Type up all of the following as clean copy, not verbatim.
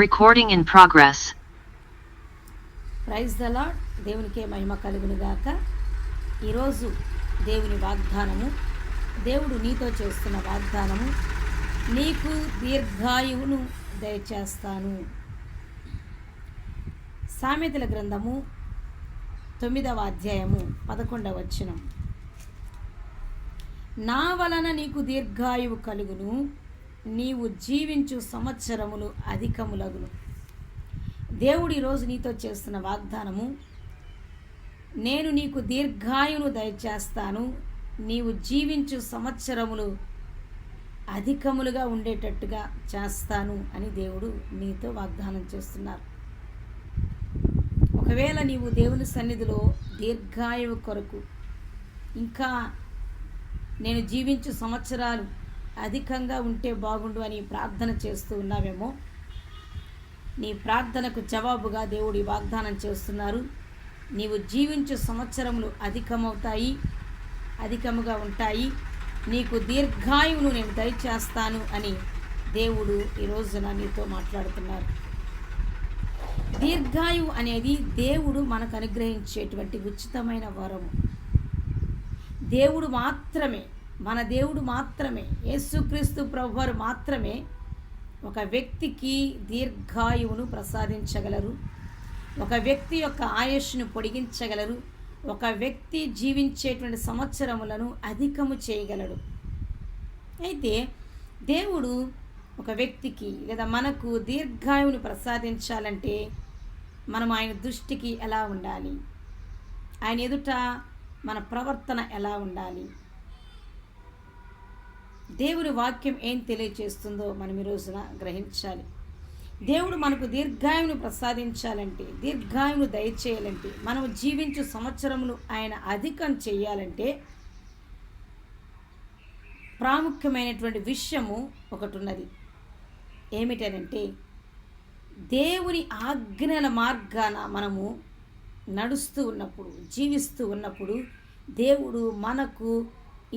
Recording in progress. Praise the lord. దేవునికే మహిమ కలుగును గాక. ఈరోజు దేవుని వాగ్దానము, దేవుడు నీతో చేస్తున్న వాగ్దానము, నీకు దీర్ఘాయువును దయచేస్తాను. సామెతల గ్రంథము 9వ అధ్యాయము 11వ వచనం. నా వలన నీకు దీర్ఘాయువు కలుగును, నీవు జీవించు సంవత్సరములు అధికములగును. దేవుడు ఈరోజు నీతో చేస్తున్న వాగ్దానము, నేను నీకు దీర్ఘాయువును దయచేస్తాను, నీవు జీవించు సంవత్సరములు అధికములుగా ఉండేటట్టుగా చేస్తాను అని దేవుడు నీతో వాగ్దానం చేస్తున్నారు. ఒకవేళ నీవు దేవుని సన్నిధిలో దీర్ఘాయువు కొరకు, ఇంకా నేను జీవించు సంవత్సరాలు అధికంగా ఉంటే బాగుండు అని ప్రార్థన చేస్తూ ఉన్నావేమో, నీ ప్రార్థనకు జవాబుగా దేవుడి వాగ్దానం చేస్తున్నారు. నీవు జీవించు సంవత్సరములు అధికముగా ఉంటాయి, నీకు దీర్ఘాయువును నేను దయచేస్తాను అని దేవుడు ఈ రోజున నీతో మాట్లాడుతున్నారు. దీర్ఘాయువు అనేది దేవుడు మనకు అనుగ్రహించేటువంటి ఉచితమైన వరము. దేవుడు మాత్రమే, మన దేవుడు మాత్రమే, యేసుక్రీస్తు ప్రభువారు మాత్రమే ఒక వ్యక్తికి దీర్ఘాయువును ప్రసాదించగలరు, ఒక వ్యక్తి యొక్క ఆయుష్ను పొడిగించగలరు, ఒక వ్యక్తి జీవించేటువంటి సంవత్సరములను అధికము చేయగలడు. అయితే దేవుడు ఒక వ్యక్తికి లేదా మనకు దీర్ఘాయువును ప్రసాదించాలంటే మనం ఆయన దృష్టికి ఎలా ఉండాలి, ఆయన ఎదుట మన ప్రవర్తన ఎలా ఉండాలి, దేవుని వాక్యం ఏం తెలియచేస్తుందో మనం ఈ రోజున గ్రహించాలి. దేవుడు మనకు దీర్ఘాయువును ప్రసాదించాలంటే, దీర్ఘాయువును దయచేయాలంటే, మనం జీవించు సంవత్సరములు ఆయన అధికం చేయాలంటే ప్రాముఖ్యమైనటువంటి విషయము ఒకటి ఉన్నది. ఏమిటనంటే, దేవుని ఆజ్ఞల మార్గాన మనము నడుస్తూ ఉన్నప్పుడు, జీవిస్తూ ఉన్నప్పుడు దేవుడు మనకు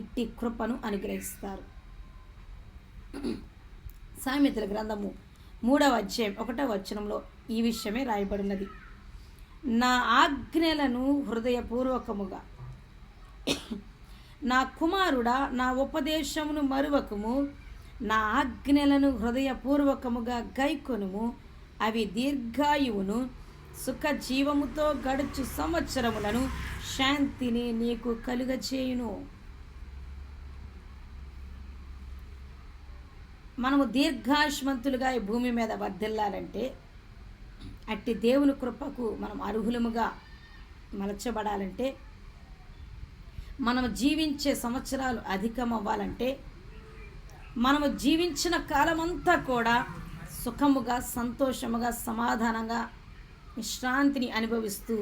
ఇట్టి కృపను అనుగ్రహిస్తారు. సామెతల గ్రంథము 3వ అధ్యాయం 1వ వచనంలో ఈ విషయమే రాయబడినది. నా ఆజ్ఞలను హృదయపూర్వకముగా, నా కుమారుడా నా ఉపదేశమును మరువకము, నా ఆజ్ఞలను హృదయపూర్వకముగా గైకొనుము, అవి దీర్ఘాయువును సుఖజీవముతో గడుచు సంవత్సరములను శాంతిని నీకు కలుగచేయును. మనము దీర్ఘాయుష్మంతులుగా ఈ భూమి మీద వర్ధిల్లాలంటే, అట్టి దేవుని కృపకు మనం అర్హులముగా మలచబడాలంటే, మనము జీవించే సంవత్సరాలు అధికం అవ్వాలంటే, మనము జీవించిన కాలమంతా కూడా సుఖముగా, సంతోషముగా, సమాధానంగా, విశ్రాంతిని అనుభవిస్తూ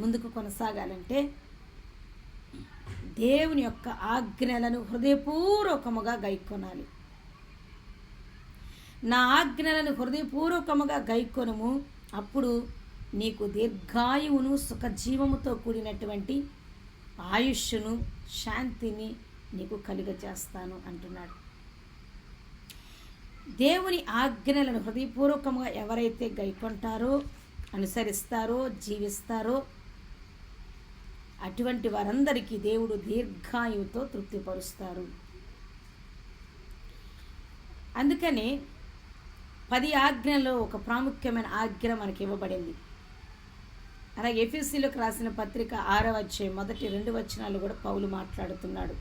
ముందుకు కొనసాగాలంటే దేవుని యొక్క ఆజ్ఞలను హృదయపూర్వకముగా గైకొనాలి. నా ఆజ్ఞలను హృదయపూర్వకముగా గైకొనుము, అప్పుడు నీకు దీర్ఘాయువును సుఖజీవముతో కూడినటువంటి ఆయుష్ను, శాంతిని నీకు కలుగజేస్తాను అంటున్నాడు. దేవుని ఆజ్ఞలను హృదయపూర్వకంగా ఎవరైతే గైకొంటారో, అనుసరిస్తారో, జీవిస్తారో అటువంటి వారందరికీ దేవుడు దీర్ఘాయువుతో తృప్తిపరుస్తారు. అందుకనే 10 ఆజ్ఞల్లో ఒక ప్రాముఖ్యమైన ఆజ్ఞ మనకి ఇవ్వబడింది. అలాగే ఎఫెసీయులకు రాసిన పత్రిక 6వ అధ్యాయం 1-2 వచనాలు కూడా పౌలు మాట్లాడుతున్నాడు.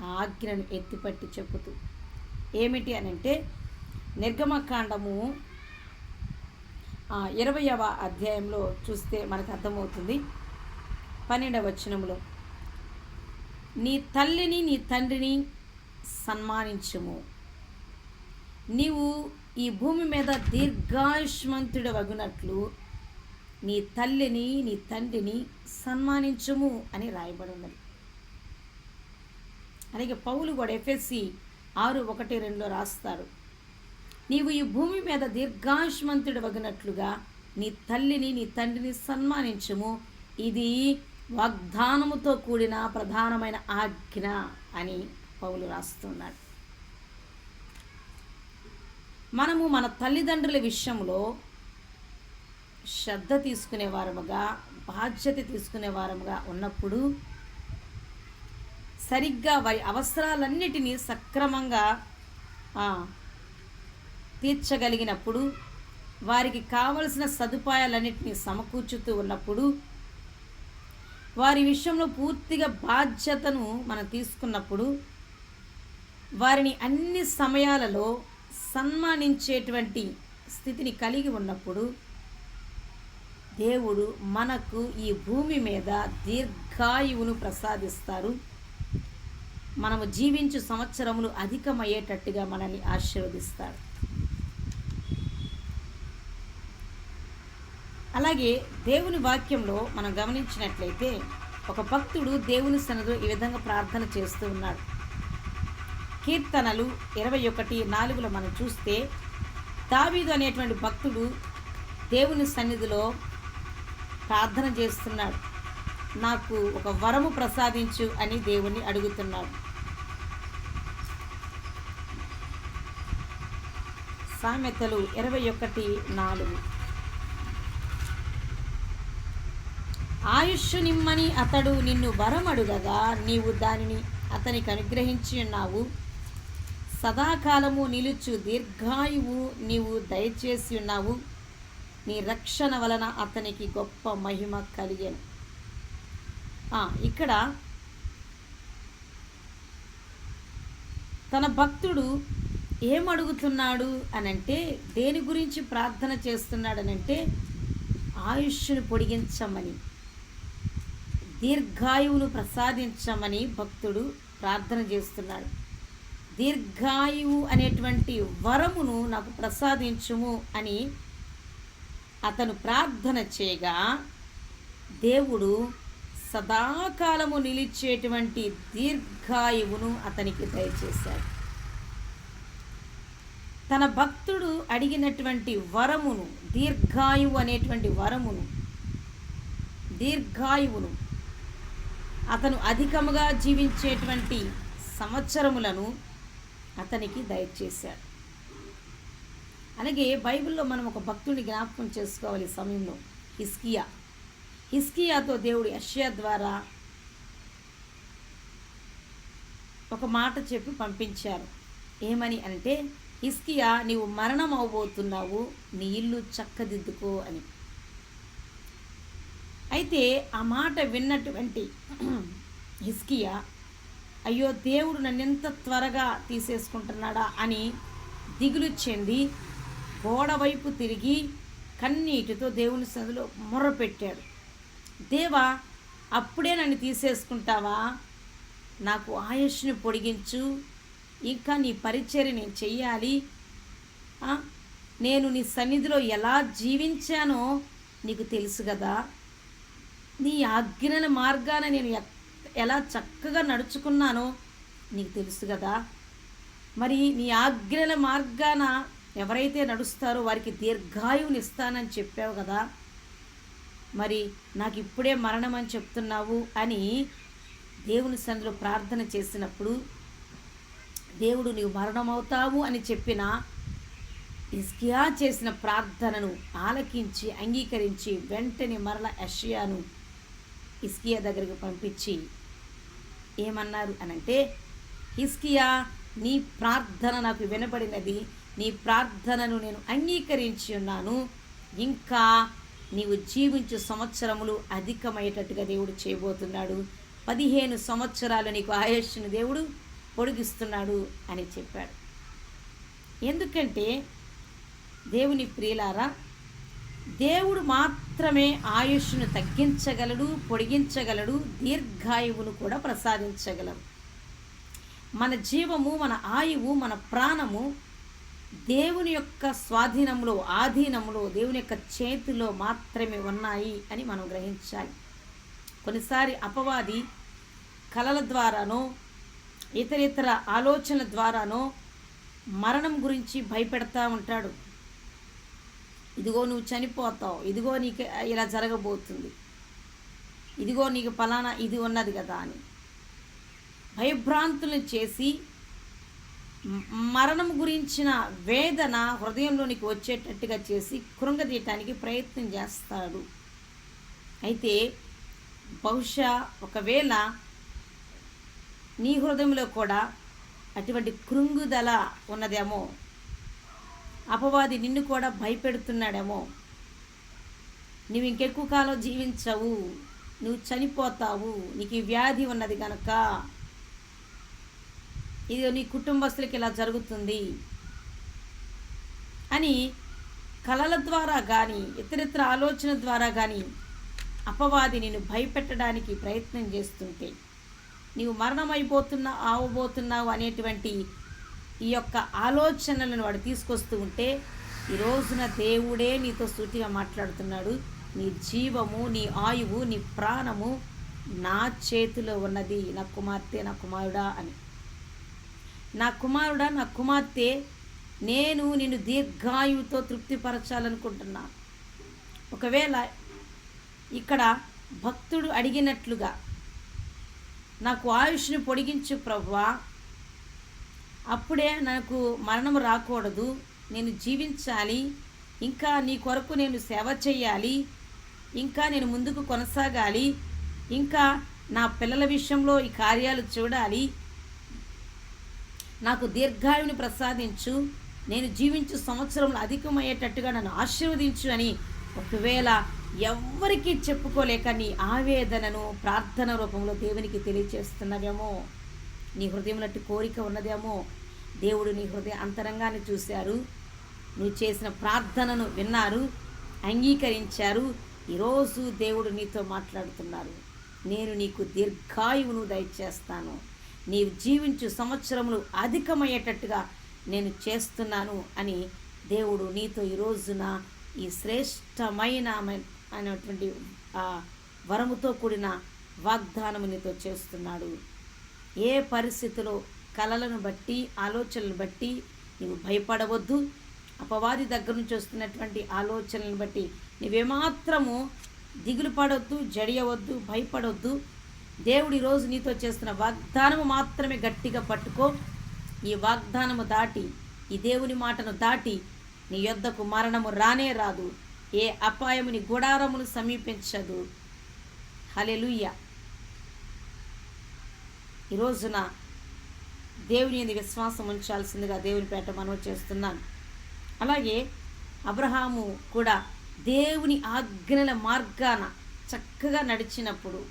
ఆ ఆజ్ఞను ఎత్తిపట్టి చెప్పుతూ ఏమిటి అనంటే, నిర్గమకాండము 20వ అధ్యాయంలో చూస్తే మనకు అర్థమవుతుంది. 12వ వచనములో, నీ తల్లిని నీ తండ్రిని సన్మానించుము, నీవు ఈ భూమి మీద దీర్ఘాయుష్మంతుడు వగునట్లు నీ తల్లిని నీ తండ్రిని సన్మానించుము అని రాయబడి ఉన్నది. అలాగే పౌలు కూడా ఎఫెసీ 6:1-2 రాస్తాడు, నీవు ఈ భూమి మీద దీర్ఘాయుష్మంతుడు వగినట్లుగా నీ తల్లిని నీ తండ్రిని సన్మానించుము, ఇది వాగ్దానముతో కూడిన ప్రధానమైన ఆజ్ఞ అని పౌలు రాస్తున్నాడు. మనము మన తల్లిదండ్రుల విషయంలో శ్రద్ధ తీసుకునే వారముగా, బాధ్యత తీసుకునే వారముగా ఉన్నప్పుడు, సరిగ్గా వారి అవసరాలన్నిటినీ సక్రమంగా తీర్చగలిగినప్పుడు, వారికి కావలసిన సదుపాయాలన్నిటినీ సమకూర్చుతూ ఉన్నప్పుడు, వారి విషయంలో పూర్తిగా బాధ్యతను మనం తీసుకున్నప్పుడు, వారిని అన్ని సమయాలలో సన్మానించేటువంటి స్థితిని కలిగి ఉన్నప్పుడు, దేవుడు మనకు ఈ భూమి మీద దీర్ఘాయువును ప్రసాదిస్తారు. మనము జీవించు సంవత్సరములు అధికమయ్యేటట్టుగా మనల్ని ఆశీర్వదిస్తాడు. అలాగే దేవుని వాక్యంలో మనం గమనించినట్లయితే ఒక భక్తుడు దేవుని సన్నిధిలో ఈ విధంగా ప్రార్థన చేస్తూ ఉన్నాడు. కీర్తనలు 21:4 మనం చూస్తే దావీదు అనేటువంటి భక్తుడు దేవుని సన్నిధిలో ప్రార్థన చేస్తున్నాడు. నాకు ఒక వరము ప్రసాదించు అని దేవుణ్ణి అడుగుతున్నాడు. సామెతలు 21:4 ఆయుష్షు నిమ్మని అతడు నిన్ను వరమడుగగా నీవు దానిని అతనికి అనుగ్రహించి ఉన్నావు. సదాకాలము నిలుచు దీర్ఘాయువు నీవు దయచేసి ఉన్నావు. నీ రక్షణ వలన అతనికి గొప్ప మహిమ కలిగెను. ఇక్కడ తన భక్తుడు ఏమడుగుతున్నాడు అనంటే, దేని గురించి ప్రార్థన చేస్తున్నాడనంటే ఆయుష్ను పొడిగించమని, దీర్ఘాయువును ప్రసాదించమని భక్తుడు ప్రార్థన చేస్తున్నాడు. దీర్ఘాయువు అనేటువంటి వరమును నాకు ప్రసాదించుము అని అతను ప్రార్థన చేయగా దేవుడు సదాకాలము నిలిచేటువంటి దీర్ఘాయువును అతనికి దయచేశాడు. తన భక్తుడు అడిగినటువంటి వరమును, దీర్ఘాయువు అనేటువంటి వరమును, దీర్ఘాయువును, అతను అధికముగా జీవించేటువంటి సంవత్సరములను అతనికి దయచేశాడు. అలాగే బైబిల్లో మనం ఒక భక్తుడిని జ్ఞాపకం చేసుకోవాలి. ఈ సమయంలో హిజ్కియాతో దేవుడు యెషయా ద్వారా ఒక మాట చెప్పి పంపించారు. ఏమని అంటే, హిజ్కియా నీవు మరణం అవబోతున్నావు, నీ ఇల్లు చక్కదిద్దుకో అని. అయితే ఆ మాట విన్నటువంటి హిజ్కియా, అయ్యో దేవుడు నన్నెంత త్వరగా తీసేసుకుంటున్నాడా అని దిగులు చెంది గోడ వైపు తిరిగి కన్నీటితో దేవుని సన్నిధిలో మొర్రపెట్టాడు. దేవా, అప్పుడే నన్ను తీసేసుకుంటావా? నాకు ఆయుష్ని పొడిగించు, ఇంకా నీ పరిచర్య నేను చెయ్యాలి. నేను నీ సన్నిధిలో ఎలా జీవించానో నీకు తెలుసు కదా. నీ ఆజ్ఞల మార్గాన నేను ఎలా చక్కగా నడుచుకున్నానో నీకు తెలుసు కదా. మరి నీ ఆజ్ఞల మార్గాన ఎవరైతే నడుస్తారో వారికి దీర్ఘాయువుని ఇస్తానని చెప్పావు కదా. మరి నాకు ఇప్పుడే మరణం అని చెప్తున్నావు అని దేవుని సన్నిధిలో ప్రార్థన చేసినప్పుడు, దేవుడు నీవు మరణమవుతావు అని చెప్పిన హిజ్కియా చేసిన ప్రార్థనను ఆలకించి అంగీకరించి వెంటనే మరల యెషయాను హిజ్కియా దగ్గరికి పంపించి ఏమన్నారు అనంటే, హిజ్కియా, నీ ప్రార్థన నాకు వినబడినది, నీ ప్రార్థనను నేను అంగీకరించి ఉన్నాను. ఇంకా నీవు జీవించే సంవత్సరములు అధికమయ్యేటట్టుగా దేవుడు చేయబోతున్నాడు. 15 సంవత్సరాలు నీకు ఆయుష్ను దేవుడు పొడిగిస్తున్నాడు అని చెప్పాడు. ఎందుకంటే దేవుని ప్రియులారా, దేవుడు మాత్రమే ఆయుష్ను తగ్గించగలడు, పొడిగించగలడు, దీర్ఘాయువును కూడా ప్రసాదించగలడు. మన జీవము, మన ఆయువు, మన ప్రాణము దేవుని యొక్క స్వాధీనంలో, ఆధీనంలో, దేవుని యొక్క చేతిలో మాత్రమే ఉన్నాయి అని మనం గ్రహించాలి. కొన్నిసారి అపవాది కలల ద్వారానో ఇతర ఆలోచనల ద్వారానో మరణం గురించి భయపెడతా ఉంటాడు. ఇదిగో నువ్వు చనిపోతావు, ఇదిగో నీకు ఇలా జరగబోతుంది, ఇదిగో నీకు ఫలానా ఇది ఉన్నది కదా అని భయభ్రాంతులను చేసి మరణం గురించిన వేదన హృదయంలోనికి వచ్చేటట్టుగా చేసి కృంగదీయటానికి ప్రయత్నం చేస్తాడు. అయితే బహుశా ఒకవేళ నీ హృదయంలో కూడా అటువంటి కృంగుదల ఉన్నదేమో, అపవాది నిన్ను కూడా భయపెడుతున్నాడేమో, నువ్వు ఇంకెక్కువ కాలం జీవించవు, నువ్వు చనిపోతావు, నీకు ఈ వ్యాధి ఉన్నది కనుక, ఇది నీ కుటుంబస్తులకి ఇలా జరుగుతుంది అని కలల ద్వారా కానీ ఇతరితర ఆలోచన ద్వారా కానీ అపవాది నిన్ను భయపెట్టడానికి ప్రయత్నం చేస్తుంటే, నీవు అవబోతున్నావు అనేటువంటి ఈ యొక్క ఆలోచనలను వాడు తీసుకొస్తూ ఉంటే, ఈ రోజున దేవుడే నీతో సూటిగా మాట్లాడుతున్నాడు. నీ జీవము, నీ ఆయువు, నీ ప్రాణము నా చేతిలో ఉన్నది, నా కుమార్తె, నా కుమారుడా అని. నా కుమారుడా, నా కుమార్తె, నేను నిన్ను దీర్ఘాయువుతో తృప్తిపరచాలనుకుంటున్నా. ఒకవేళ ఇక్కడ భక్తుడు అడిగినట్లుగా నాకు ఆయుష్ని పొడిగించు ప్రభువా, అప్పుడే నాకు మరణం రాకూడదు, నేను జీవించాలి, ఇంకా నీ కొరకు నేను సేవ చేయాలి, ఇంకా నేను ముందుకు కొనసాగాలి, ఇంకా నా పిల్లల విషయంలో ఈ కార్యాలు చూడాలి, నాకు దీర్ఘాయువుని ప్రసాదించు, నేను జీవించు సంవత్సరంలో అధికమయ్యేటట్టుగా నన్ను ఆశీర్వదించు అని ఒకవేళ ఎవ్వరికీ చెప్పుకోలేక నీ ఆవేదనను ప్రార్థన రూపంలో దేవునికి తెలియచేస్తున్నవేమో, నీ హృదయంలో కోరిక ఉన్నదేమో. దేవుడు నీ హృదయ అంతరంగాన్ని చూశారు, నువ్వు చేసిన ప్రార్థనను విన్నారు, అంగీకరించారు. ఈరోజు దేవుడు నీతో మాట్లాడుతున్నారు. నేను నీకు దీర్ఘాయువును దయచేస్తాను, నీవు జీవించు సంవత్సరములు అధికమయ్యేటట్టుగా నేను చేస్తున్నాను అని దేవుడు నీతో ఈరోజున ఈ శ్రేష్టమైన అనేటువంటి వరముతో కూడిన వాగ్దానము నీతో చేస్తున్నాడు. ఏ పరిస్థితిలో కలలను బట్టి, ఆలోచనలను బట్టి నీవు భయపడవద్దు. అపవాది దగ్గర నుంచి వస్తున్నటువంటి ఆలోచనలను బట్టి నీవేమాత్రము దిగులు పడవద్దు, జడియవద్దు, భయపడవద్దు. దేవుడు ఈరోజు నీతో చేస్తున్న వాగ్దానము మాత్రమే గట్టిగా పట్టుకో. ఈ వాగ్దానము దాటి, ఈ దేవుని మాటను దాటి నీ యొద్దకు మరణము రానే రాదు, ఏ అపాయము నీ గుడారమును సమీపించదు. హల్లెలూయా. ఈ రోజున దేవుని యందు విశ్వాసం ఉంచాల్సిందిగా దేవుని పేట మనవి చేస్తున్నాను. అలాగే అబ్రహాము కూడా దేవుని ఆజ్ఞల మార్గాన చక్కగా నడిచినప్పుడు,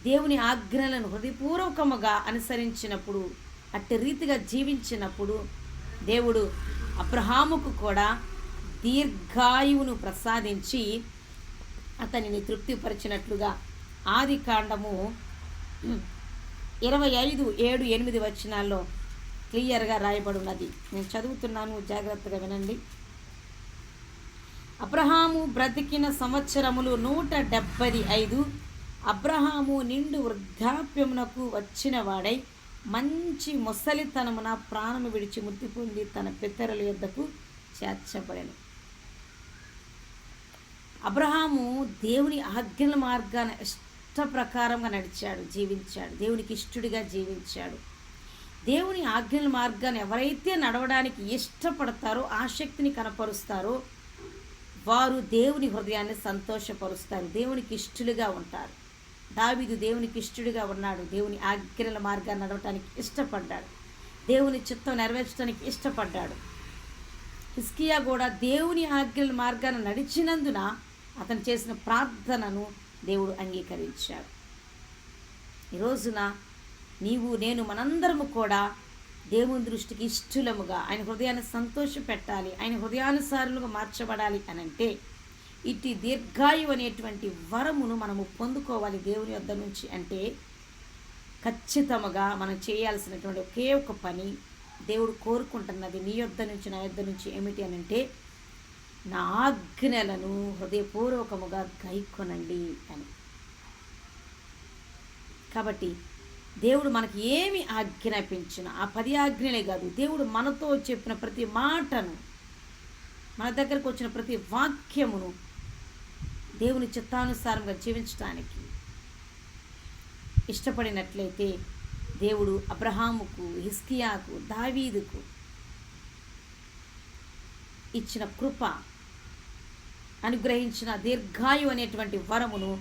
దేవుని ఆజ్ఞలను హృదయపూర్వకముగా అనుసరించినప్పుడు, అట్టి రీతిగా జీవించినప్పుడు దేవుడు అబ్రహాముకు కూడా దీర్ఘాయువును ప్రసాదించి అతనిని తృప్తిపరిచినట్లుగా ఆదికాండము 25:7-8 వచనాల్లో క్లియర్గా రాయబడి ఉన్నది. నేను చదువుతున్నాను, జాగ్రత్తగా వినండి. అబ్రహాము బ్రతికిన సంవత్సరములు 175. అబ్రహాము నిండు వృద్ధాప్యమునకు వచ్చిన వాడై మంచి ముసలితనమున ప్రాణము విడిచి మృతి పొంది తన పితరుల యొద్దకు చేర్చబడెను. అబ్రహాము దేవుని ఆజ్ఞల మార్గాన ఇష్ట ప్రకారంగా నడిచాడు, జీవించాడు, దేవునికి ఇష్టడిగా జీవించాడు. దేవుని ఆజ్ఞల మార్గాన్ని ఎవరైతే నడవడానికి ఇష్టపడతారో, ఆసక్తిని కనపరుస్తారో వారు దేవుని హృదయాన్ని సంతోషపరుస్తారు, దేవునికి ఇష్టలుగా ఉంటారు. దావీదు దేవునికి ఇష్టడిగా ఉన్నాడు, దేవుని ఆజ్ఞల మార్గాన్ని నడవటానికి ఇష్టపడ్డాడు, దేవుని చిత్తం నెరవేర్చడానికి ఇష్టపడ్డాడు. హిజ్కియా కూడా దేవుని ఆజ్ఞల మార్గాన్ని నడిచినందున అతను చేసిన ప్రార్థనను దేవుడు అంగీకరించాడు. ఈ రోజున నీవు, నేను, మనందరము కూడా దేవుని దృష్టికి ఇష్టలముగా, ఆయన హృదయాన్ని సంతోషపెట్టాలి, ఆయన హృదయానుసారులుగా మార్చబడాలి అనంటే ఇటు దీర్ఘాయువు అనేటువంటి వరమును మనము పొందుకోవాలి దేవుని యొద్ద నుంచి. అంటే ఖచ్చితంగా మనం చేయాల్సినటువంటి ఒకే ఒక పని, దేవుడు కోరుకుంటున్నది నీ యొద్ద నుంచి, నా యొద్ద నుంచి ఏమిటి అని అంటే, నా ఆజ్ఞలను హృదయపూర్వకముగా గైకొనండి అని. కాబట్టి దేవుడు మనకి ఏమి ఆజ్ఞాపించిన ఆ 10 ఆజ్ఞలే కాదు, దేవుడు మనతో చెప్పిన ప్రతి మాటను, మన దగ్గరకు వచ్చిన ప్రతి వాక్యమును దేవుని చిత్తానుసారంగా జీవించడానికి ఇష్టపడినట్లయితే దేవుడు అబ్రహాముకు, హిజ్కియాకు, దావీదుకు ఇచ్చిన కృప, అనుగ్రహించిన దీర్ఘాయు అనేటువంటి వరమును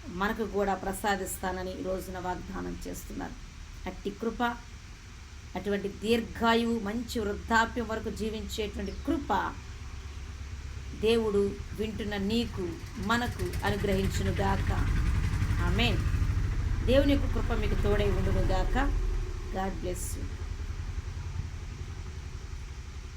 మనకు కూడా ప్రసాదిస్తానని ఈ రోజున వాగ్దానం చేస్తున్నారు. అట్టి కృప, అటువంటి దీర్ఘాయువు, మంచి వృద్ధాప్యం వరకు జీవించేటువంటి కృప దేవుడు వింటున్న నీకు, మనకు అనుగ్రహించునుగాక. ఆమేన్. దేవుని యొక్క కృప మీకు తోడై ఉండునుగాక. God bless you.